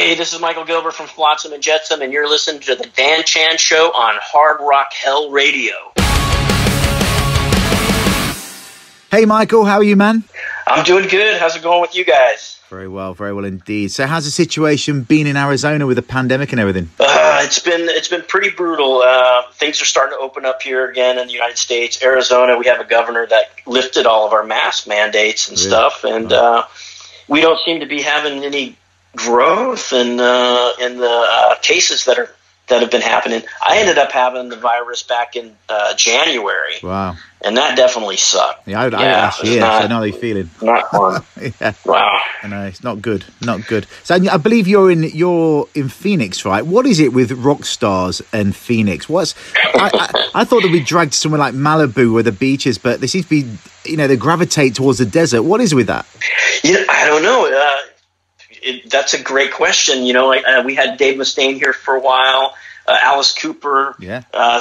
Hey, this is Michael Gilbert from Flotsam and Jetsam, and you're listening to the Dan Chan Show on Hard Rock Hell Radio. Hey, Michael, how are you, man? I'm doing good. How's it going with you guys? Very well indeed. So how's the situation been in Arizona with the pandemic and everything? It's been pretty brutal. Things are starting to open up here again in the United States. Arizona, we have a governor that lifted all of our mask mandates and stuff, and we don't seem to be having any growth in the cases that have been happening. I ended up having the virus back in January. Wow. And that definitely sucked. Yeah, I actually, so I know how you're feeling. Not fun. Yeah. Wow. I know, it's not good. Not good. So I believe you're in Phoenix, right? What is it with rock stars and Phoenix? I thought that we dragged somewhere like Malibu where the beach is, but they seem to be, they gravitate towards the desert. What is with that? Yeah, I don't know. That's a great question. We had Dave Mustaine here for a while. Alice Cooper,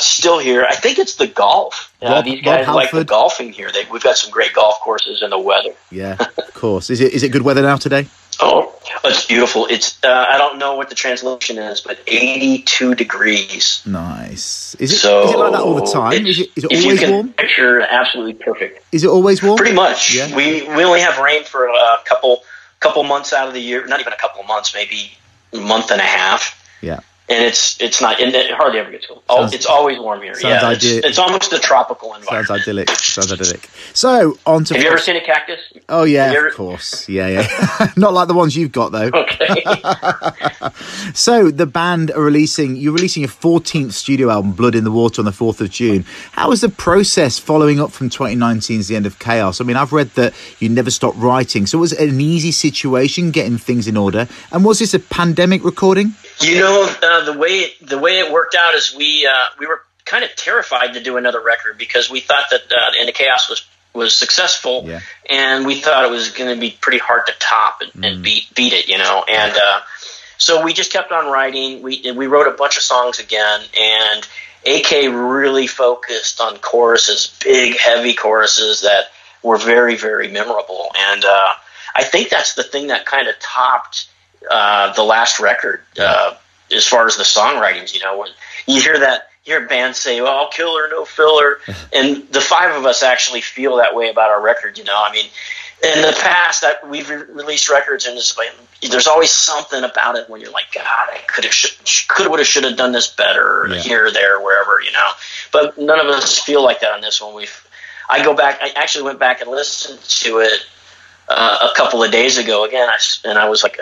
still here. I think it's the golf. These guys like the golfing here. We've got some great golf courses and the weather. Yeah, of course. Is it good weather now today? Oh, it's beautiful. It's I don't know what the translation is, but 82 degrees. Nice. Is it like that all the time? Is it always warm? Picture absolutely perfect. Is it always warm? Pretty much. Yeah. We only have rain for a couple months out of the year. Not even a couple of months, maybe a month and a half. Yeah. And it's not, and it hardly ever gets cold. It's always warm here. Yeah, it's almost a tropical environment. Sounds idyllic. So on to. Have you ever seen a cactus? Oh yeah, of course. Yeah. Not like the ones you've got though. Okay. So the band you're releasing your 14th studio album, Blood in the Water, on the 4th of June. How was the process following up from 2019's The End of Chaos? I mean, I've read that you never stopped writing. So was it an easy situation getting things in order? And was this a pandemic recording? The way it worked out is we were kind of terrified to do another record because we thought that The End of Chaos was successful, and we thought it was going to be pretty hard to top and beat it, And so we just kept on writing. We wrote a bunch of songs again, and AK really focused on choruses, big, heavy choruses that were very, very memorable. And I think that's the thing that kind of topped the last record, as far as the songwritings, when you hear bands say, well, killer, no filler. And the five of us actually feel that way about our record, I mean, in the past that we've released records and there's always something about it when you're like, God, I could have, should have done this better here, there, wherever, But none of us feel like that on this one. I actually went back and listened to it a couple of days ago again, and I was like,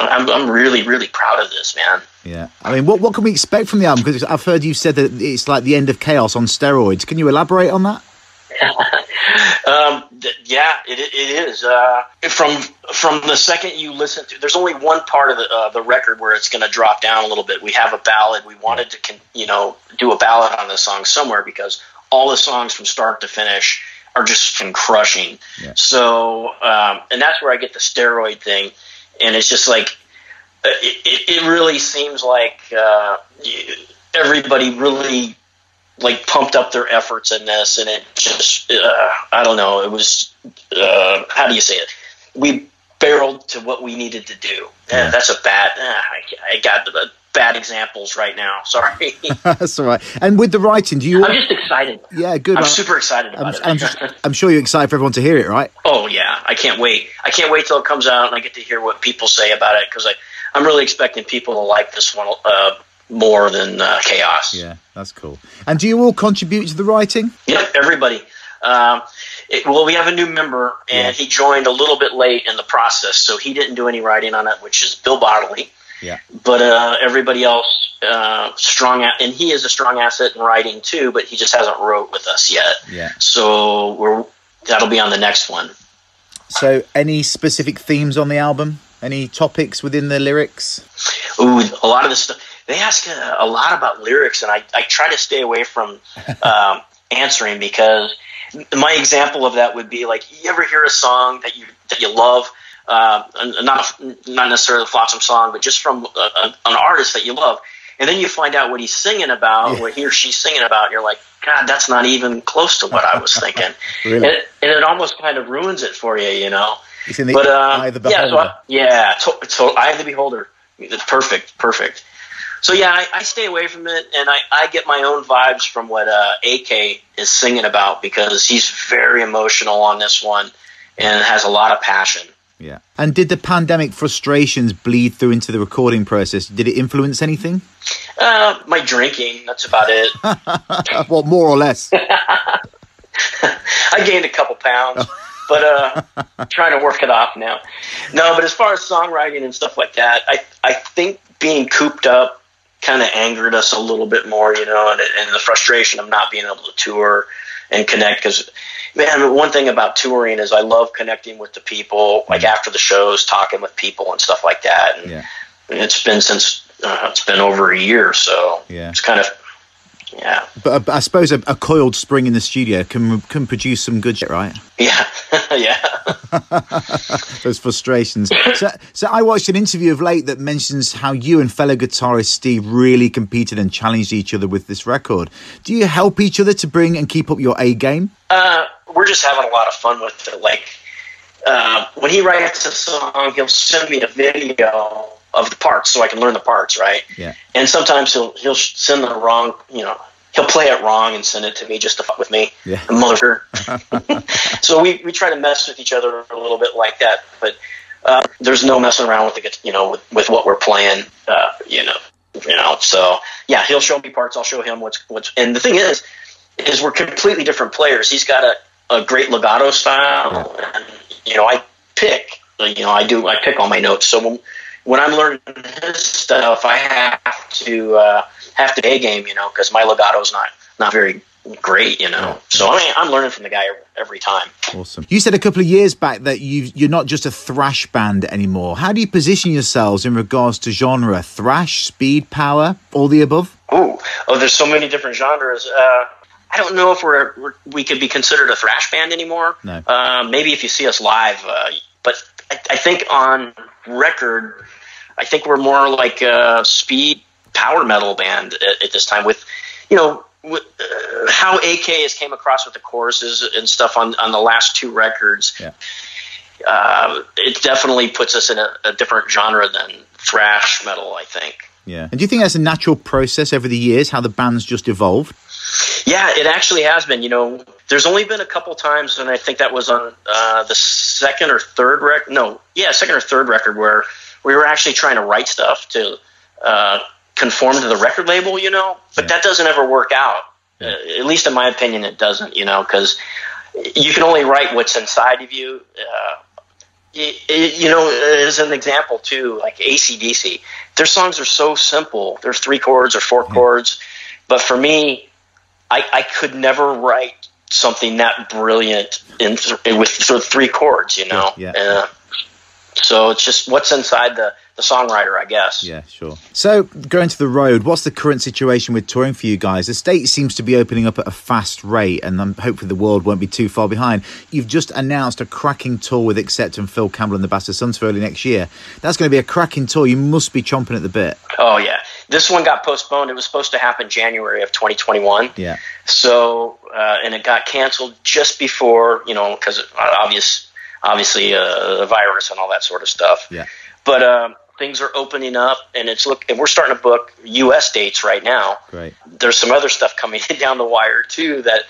I'm really, really proud of this, man. Yeah. I mean, what can we expect from the album? Because I've heard you said that it's like The End of Chaos on steroids. Can you elaborate on that? It is. From the second you listen to, there's only one part of the record where it's going to drop down a little bit. We have a ballad. We wanted to, do a ballad on this song somewhere because all the songs from start to finish are just crushing. Yeah. So, and that's where I get the steroid thing. And it's just like, it really seems like everybody really pumped up their efforts in this, and it just, I don't know, it was, how do you say it? We barreled to what we needed to do. Yeah. That's a bad, I got bad examples right now. Sorry. That's all right. And with the writing, I'm just excited. Yeah, good. I'm super excited about it. I'm sure you're excited for everyone to hear it, right? Oh, yeah. I can't wait. I can't wait till it comes out and I get to hear what people say about it, because I'm really expecting people to like this one more than Chaos. Yeah, that's cool. And do you all contribute to the writing? Yeah, everybody. We have a new member, and he joined a little bit late in the process, so he didn't do any writing on it, which is Bill Bodley. Yeah. But everybody else, strong, and he is a strong asset in writing too, but he just hasn't wrote with us yet. Yeah. So that'll be on the next one. So any specific themes on the album? Any topics within the lyrics? Ooh, a lot of this stuff. They ask a lot about lyrics, and I try to stay away from answering, because my example of that would be like, you ever hear a song that you love, not necessarily a Flotsam song, but just from an artist that you love, and then you find out what he's singing about, what he or she's singing about, and you're like, God, that's not even close to what I was thinking. Really? And it almost kind of ruins it for you, It's in the eye of the beholder. So Eye of the Beholder. Perfect. So yeah, I stay away from it, and I get my own vibes from what AK is singing about, because he's very emotional on this one and has a lot of passion. Yeah. And did the pandemic frustrations bleed through into the recording process? Did it influence anything? My drinking, that's about it. What, more or less? I gained a couple pounds, but I'm trying to work it off now. No, but as far as songwriting and stuff like that, I think being cooped up kind of angered us a little bit more, and the frustration of not being able to tour and connect. Because, man, one thing about touring is I love connecting with the people, like after the shows, talking with people and stuff like that. And it's been it's been over a year, so it's kind of, yeah. But I suppose a coiled spring in the studio can produce some good shit, right? Yeah, yeah. Those frustrations. So I watched an interview of late that mentions how you and fellow guitarist Steve really competed and challenged each other with this record. Do you help each other to bring and keep up your A game? We're just having a lot of fun with it. Like, when he writes a song, he'll send me a video of the parts so I can learn the parts, right? Yeah. And sometimes he'll send the wrong, he'll play it wrong and send it to me just to fuck with me. Yeah. Motherfucker. So we try to mess with each other a little bit like that, but there's no messing around with with what we're playing, So yeah, he'll show me parts, I'll show him what's. And the thing is we're completely different players. He's got a great legato style, and I pick. I pick all my notes. So when I'm learning his stuff, I have to A game, because my legato's not very great, So I'm learning from the guy every time. Awesome. You said a couple of years back that you're not just a thrash band anymore. How do you position yourselves in regards to genre? Thrash, speed, power, all the above? Oh, there's so many different genres. I don't know if we could be considered a thrash band anymore. No. Maybe if you see us live, but I think on record, I think we're more like a speed power metal band at this time. With how AK has came across with the choruses and stuff on the last two records, it definitely puts us in a different genre than thrash metal, I think. Yeah. And do you think that's a natural process over the years, how the band's just evolved? Yeah, it actually has been. There's only been a couple times, and I think that was on the second or third record where we were actually trying to write stuff to conform to the record label, but that doesn't ever work out. At least in my opinion, it doesn't, because you can only write what's inside of you. As an example too, like AC/DC, their songs are so simple. There's 3 chords or 4 chords, but for me, I could never write something that brilliant with 3 chords, so it's just what's inside the songwriter, I guess. Yeah, sure. So going to the road, what's the current situation with touring for you guys? The States seems to be opening up at a fast rate, and hopefully the world won't be too far behind. You've just announced a cracking tour with Accept and Phil Campbell and the Bastard Sons for early next year. That's going to be a cracking tour. You must be chomping at the bit. Oh, yeah. This one got postponed. It was supposed to happen January of 2021. Yeah. So, and it got canceled just before, because obviously the virus and all that sort of stuff. Yeah. But things are opening up, and and we're starting to book U.S. dates right now. Great. There's some other stuff coming down the wire too that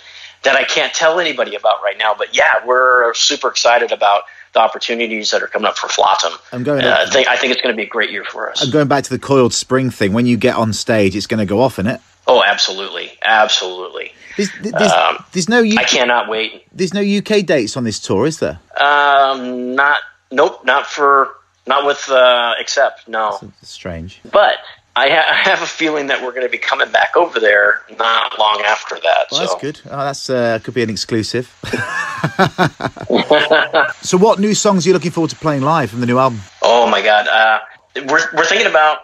I can't tell anybody about right now. But yeah, we're super excited about the opportunities that are coming up for Flotsam. I think it's going to be a great year for us. I'm going back to the coiled spring thing. When you get on stage, it's going to go off, isn't it? Oh, absolutely. There's no UK, I cannot wait. There's no UK dates on this tour, is there? Not with Accept, no. That's strange. But I have a feeling that we're going to be coming back over there not long after that. Well, that's good. Oh, that's could be an exclusive. So what new songs are you looking forward to playing live from the new album? Oh, my God. We're thinking about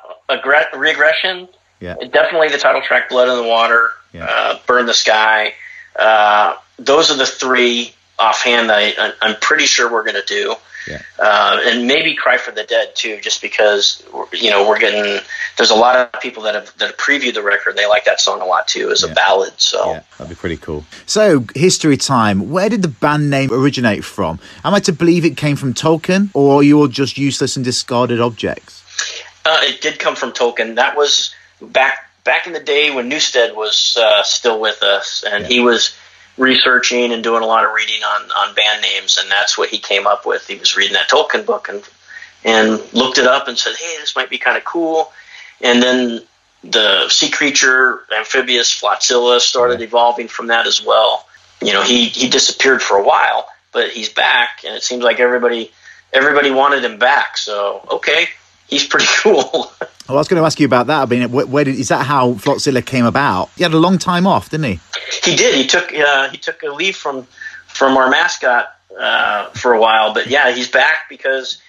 Regression. Yeah. Definitely the title track, Blood in the Water, Burn the Sky. Those are the 3 offhand that I'm pretty sure we're going to do. Yeah. And maybe Cry for the Dead too, just because there's a lot of people that have previewed the record. They like that song a lot too as a ballad. So yeah, that'd be pretty cool. So history time. Where did the band name originate from? Am I to believe it came from Tolkien, or are you all just useless and discarded objects? It did come from Tolkien. That was back in the day when Newstead was still with us, and he was researching and doing a lot of reading on band names, and that's what he came up with. He was reading that Tolkien book and looked it up and said, hey, this might be kind of cool. And then the sea creature, amphibious, Flotsilla started evolving from that as well. You know, he disappeared for a while, but he's back, and it seems like everybody wanted him back. So, okay, he's pretty cool. Well, I was going to ask you about that. I mean, is that how Flotsilla came about? He had a long time off, didn't he? He did. He took a leave from our mascot for a while, but yeah, he's back because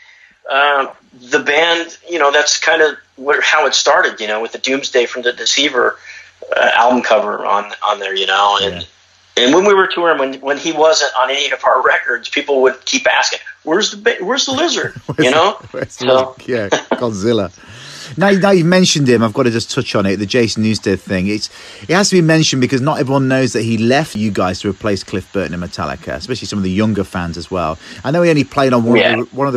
the band, you know, that's kind of how it started, you know, with the Doomsday from the Deceiver album cover on there, you know, and when we were touring, when he wasn't on any of our records, people would keep asking, "Where's the lizard?" You know, yeah, Godzilla. Now you've mentioned him, I've got to just touch on it, the Jason Newstead thing. It has to be mentioned because not everyone knows that he left you guys to replace Cliff Burton and Metallica, especially some of the younger fans as well. I know he only played on one of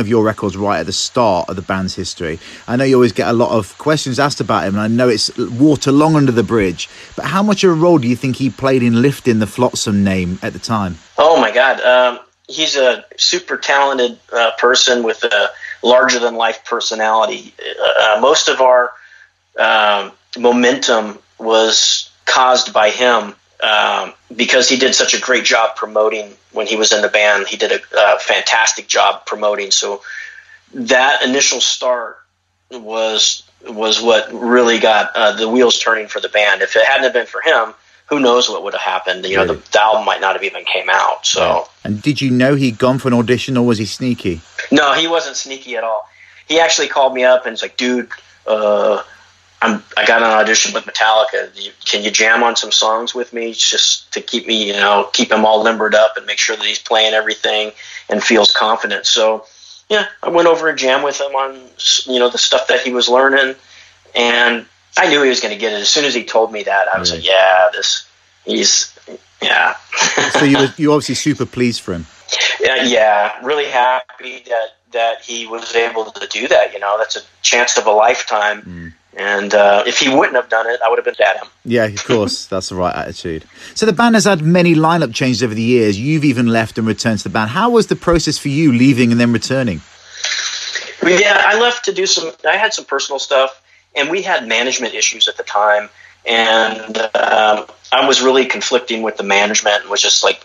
your records right at the start of the band's history. I know you always get a lot of questions asked about him, and I know it's water long under the bridge, but how much of a role do you think he played in lifting the Flotsam name at the time? Oh my God. He's a super talented person with a larger-than-life personality. Most of our momentum was caused by him because he did such a great job promoting when he was in the band. He did a fantastic job promoting. So that initial start was what really got the wheels turning for the band. If it hadn't have been for him, who knows what would have happened? You know, the album might not have even came out. So. Yeah. And did you know he'd gone for an audition, or was he sneaky? No, he wasn't sneaky at all. He actually called me up and was like, "Dude, I got an audition with Metallica. Can you jam on some songs with me, just to keep me, you know, keep him all limbered up and make sure that he's playing everything and feels confident?" So, yeah, I went over and jammed with him on, you know, the stuff that he was learning, and I knew he was going to get it. As soon as he told me that, I was like, yeah. So you obviously super pleased for him. Yeah, really happy that he was able to do that. You know, that's a chance of a lifetime. And if he wouldn't have done it, I would have been at him. Yeah, of course. That's the right attitude. So the band has had many lineup changes over the years. You've even left and returned to the band. How was the process for you leaving and then returning? Yeah, I left to do I had some personal stuff. And we had management issues at the time, and I was really conflicting with the management and was just like,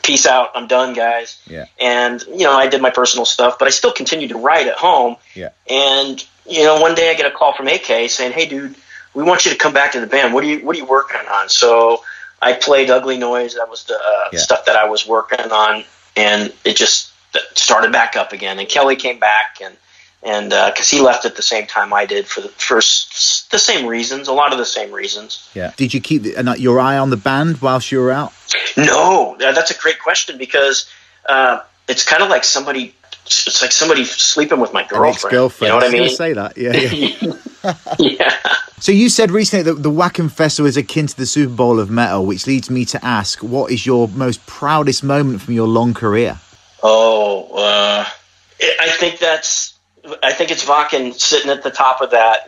peace out, I'm done, guys. Yeah. And, you know, I did my personal stuff, but I still continued to write at home. Yeah. And, you know, one day I get a call from AK saying, "Hey, dude, we want you to come back to the band. What are you working on?" So I played Ugly Noise. That was the stuff that I was working on, and it just started back up again. And Kelly came back, and because he left at the same time I did for the same reasons, a lot of the same reasons. Yeah. Did you keep your eye on the band whilst you were out? No, that's a great question because it's kind of like somebody sleeping with my girlfriend. Ex-girlfriend. You know what I mean? I was going to say that. Yeah. Yeah. So you said recently that the Wacken Festival is akin to the Super Bowl of metal, which leads me to ask, what is your most proudest moment from your long career? I think it's Wacken sitting at the top of that,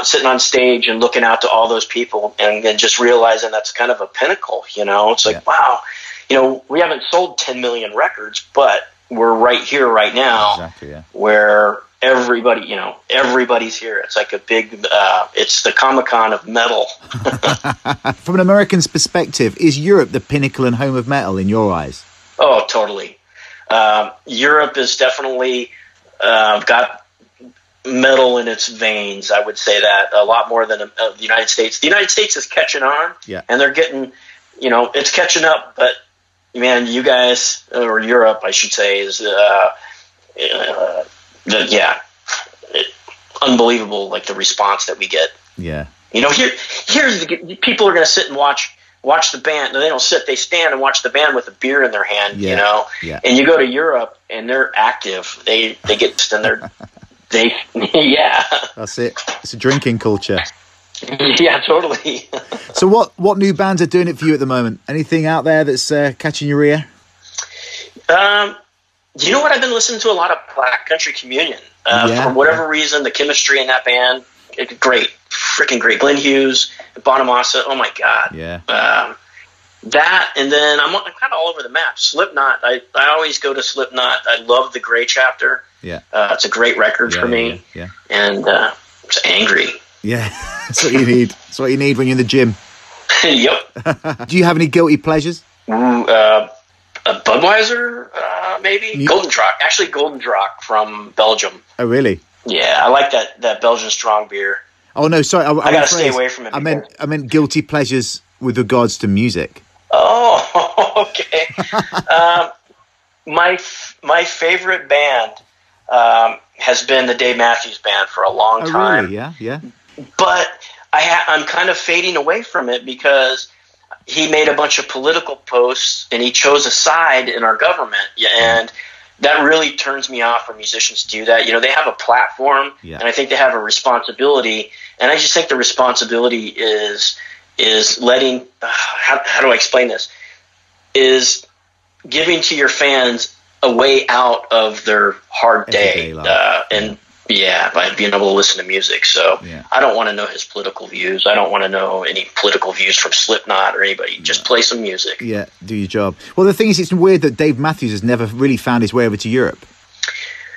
sitting on stage and looking out to all those people and then just realizing that's kind of a pinnacle, you know? It's like, wow, you know, we haven't sold 10 million records, but we're right here right now where everybody's here. It's like a big, it's the Comic-Con of metal. From an American's perspective, is Europe the pinnacle and home of metal in your eyes? Oh, totally. Europe is definitely... got metal in its veins, I would say that, a lot more than the United States. The United States is catching on, and they're getting, you know, it's catching up, but, man, you guys, or Europe, I should say, is, unbelievable, like, the response that we get. Yeah. You know, here's people are going to sit and watch the band. No, they don't sit. They stand and watch the band with a beer in their hand, you know. Yeah. And you go to Europe, and they're active. They get and That's it. It's a drinking culture. Yeah, totally. So what new bands are doing it for you at the moment? Anything out there that's catching your ear? You know what? I've been listening to a lot of Black Country Communion. For whatever reason, the chemistry in that band, great, freaking great. Glenn Hughes, Bonamassa, oh my God. Yeah. That, and then I'm kind of all over the map. Slipknot, I always go to Slipknot. I love the Gray Chapter. Yeah. It's a great record for me. Yeah. And it's angry. Yeah, that's what you need. That's what you need when you're in the gym. Yep. Do you have any guilty pleasures? A Budweiser, maybe? Golden Drock. Actually, Golden Drock from Belgium. Oh, really? Yeah, I like that Belgian strong beer. Oh, no, sorry. I got to stay away from it. I meant guilty pleasures with regards to music. Oh, okay. My favorite band has been the Dave Matthews Band for a long time. Really? Yeah. But I'm kind of fading away from it because he made a bunch of political posts and he chose a side in our government. And that really turns me off when musicians do that. You know, they have a platform and I think they have a responsibility. And I just think the responsibility is letting, how do I explain this? Is giving to your fans a way out of their hard day. By being able to listen to music. So I don't want to know his political views. I don't want to know any political views from Slipknot or anybody. Just play some music. Yeah, do your job. Well, the thing is, it's weird that Dave Matthews has never really found his way over to Europe.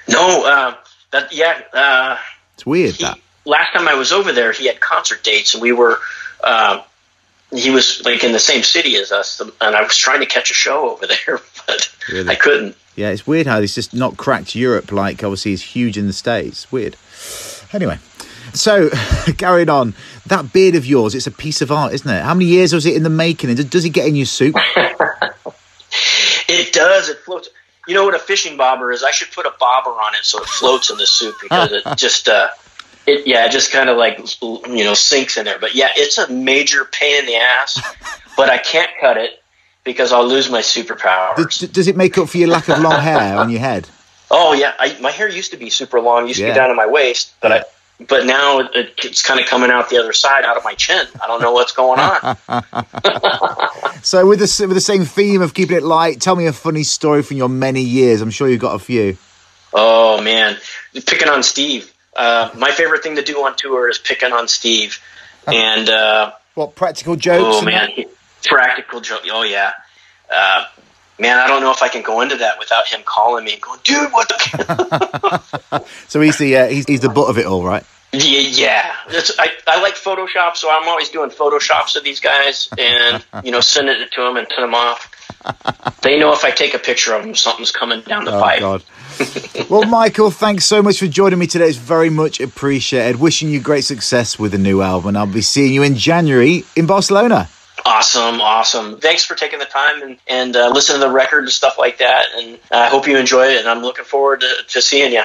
No, it's weird. Last time I was over there, he had concert dates, and we were. He was like in the same city as us, and I was trying to catch a show over there, but I couldn't. Yeah, it's weird how he's just not cracked Europe like obviously he's huge in the States. Weird. Anyway, so carrying on. That beard of yours, it's a piece of art, isn't it? How many years was it in the making? And does it get in your soup? It does. It floats. You know what a fishing bobber is? I should put a bobber on it so it floats in the soup because it just... It just kind of like, sinks in there. But yeah, it's a major pain in the ass, but I can't cut it because I'll lose my superpowers. Does it make up for your lack of long hair on your head? Oh yeah, my hair used to be super long, used to be down to my waist, but now it's kind of coming out the other side, out of my chin. I don't know what's going on. So with the same theme of keeping it light, tell me a funny story from your many years. I'm sure you've got a few. Oh man, picking on Steve. My favorite thing to do on tour is picking on Steve. And what, practical jokes? Oh man, practical joke. Oh yeah. Man, I don't know if I can go into that without him calling me and going, dude, what the... So he's the butt of it all, right? Yeah. I like Photoshop, so I'm always doing Photoshops of these guys and, sending it to them and send them off. They know if I take a picture of them, something's coming down the pipe. God. Well, Michael, thanks so much for joining me today. It's very much appreciated. Wishing you great success with the new album. I'll be seeing you in January in Barcelona. Awesome. Thanks for taking the time and listening to the record and stuff like that. And I hope you enjoy it. And I'm looking forward to seeing you.